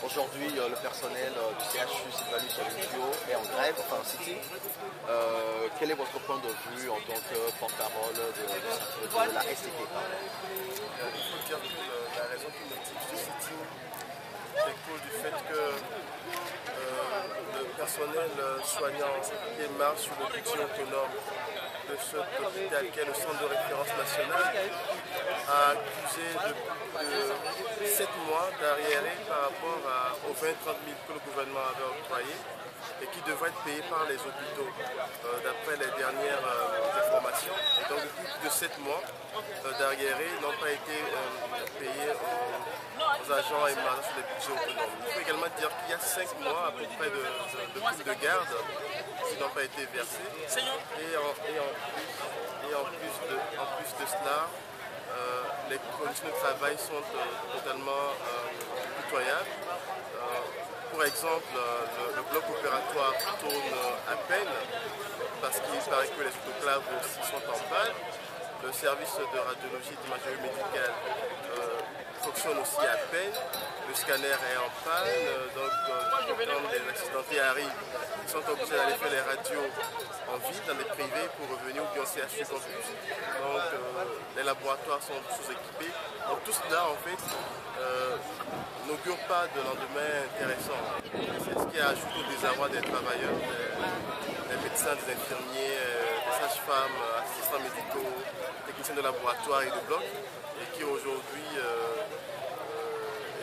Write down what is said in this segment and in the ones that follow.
Aujourd'hui, le personnel du CHU Sylvanus Olympio est en grève, enfin en sitting. Quel est votre point de vue en tant que porte-parole de la STK? Il faut dire que la raison qui motive ce sitting découle du fait que le personnel soignant qui est marre sur le budget autonome de ce hôpital qui est le centre de référence national a accusé de 7 mois d'arriéré par rapport aux 20-30 000 que le gouvernement avait octroyés et qui devraient être payés par les hôpitaux d'après les dernières informations. Et donc depuis plus de 7 mois d'arriéré n'ont pas été payés aux agents et malades sur les budgets autonomes. Il faut également dire qu'il y a 5 mois à peu près de primes de garde qui n'ont pas été versées. Et en plus de cela, les conditions de travail sont totalement pitoyables. Pour exemple, le bloc opératoire tourne à peine parce qu'il paraît que les autoclaves aussi sont en panne. Le service de radiologie et d'imagerie médicale fonctionne aussi à peine. Le scanner est en panne, donc quand les accidentés arrivent, ils sont obligés d'aller faire les radios en ville, dans les privés, pour revenir ou bien au CHU campus. Donc les laboratoires sont sous-équipés. Donc tout cela, en fait, n'augure pas de lendemain intéressant. C'est ce qui ajoute au désarroi des travailleurs, des médecins, des infirmiers, des sages-femmes, assistants médicaux, techniciens de laboratoire et de bloc, et qui aujourd'hui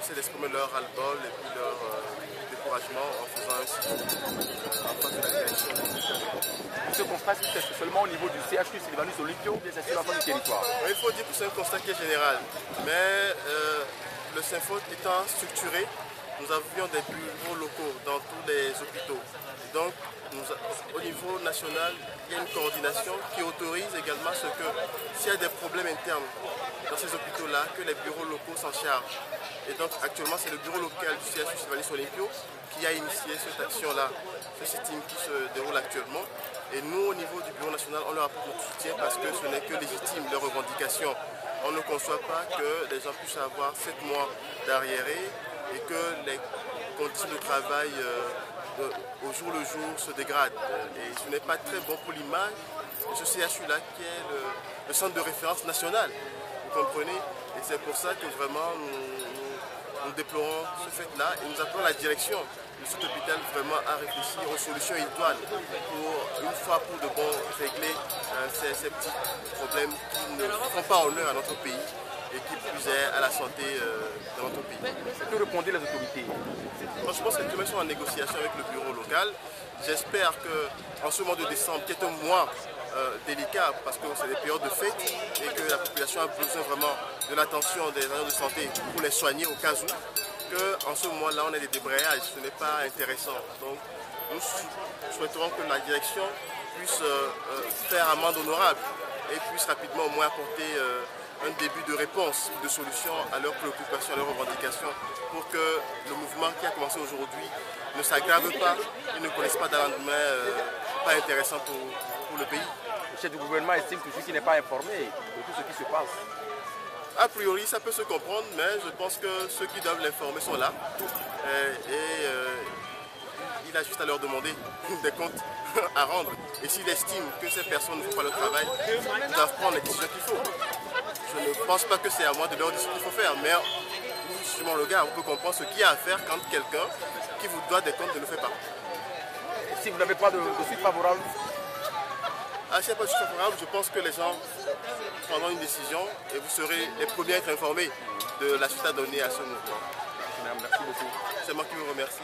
essaient d'exprimer leur ras-le-bol et puis leur découragement en faisant un site en face de la direction. Ce constat, c'est seulement au niveau du CHU Sylvanus Olympio ou bien c'est sur l'ensemble du territoire? Il faut dire que c'est un constat qui est général, mais le Synfot étant structuré, nous avions des bureaux locaux dans tous les hôpitaux. Donc, au niveau national, il y a une coordination qui autorise également ce que, s'il y a des problèmes internes dans ces hôpitaux-là, que les bureaux locaux s'en chargent. Et donc, actuellement, c'est le bureau local du CHU Sylvanus Olympio qui a initié cette action-là, ce sitting qui se déroule actuellement. Et nous, au niveau du bureau national, on leur apporte notre soutien parce que ce n'est que légitime, leurs revendications. On ne conçoit pas que les gens puissent avoir 7 mois d'arriéré et que les conditions de travail au jour le jour se dégradent. Et ce n'est pas très bon pour l'image de ce CHU-là qui est le centre de référence national. Vous comprenez? Et c'est pour ça que vraiment nous déplorons ce fait-là et nous appelons la direction de cet hôpital vraiment à réfléchir aux solutions idoines pour, une fois pour de bon, régler ces petits problèmes qui ne font pas honneur à notre pays et qui plus est à la santé de notre pays. Que répondent les autorités? Moi, je pense que les autorités sont en négociation avec le bureau local. J'espère qu'en ce mois de décembre, qui est un mois délicat parce que c'est des périodes de fête et que la population a besoin vraiment de l'attention des agents de santé pour les soigner au cas où, qu'en ce mois-là on ait des débrayages, ce n'est pas intéressant. Donc nous souhaiterons que la direction puisse faire amende honorable et puisse rapidement au moins apporter un début de réponse, de solution à leurs préoccupations, à leurs revendications pour que le mouvement qui a commencé aujourd'hui ne s'aggrave pas et ne connaisse pas d'un lendemain pas intéressant pour le pays. Le chef du gouvernement estime toujours qu'il n'est pas informé de tout ce qui se passe. A priori, ça peut se comprendre, mais je pense que ceux qui doivent l'informer sont là. Il a juste à leur demander des comptes à rendre. Et s'il estime que ces personnes ne font pas le travail, ils doivent prendre les décisions qu'il faut. Je ne pense pas que c'est à moi de leur dire ce qu'il faut faire, mais nous, justement, le gars, on peut comprendre ce qu'il y a à faire quand quelqu'un qui vous doit des comptes ne le fait pas. Si vous n'avez pas de suite favorable? S'il n'y a pas de suite favorable, je pense que les gens prendront une décision et vous serez les premiers à être informés de la suite à donner à ce mouvement. Merci beaucoup. C'est moi qui vous remercie.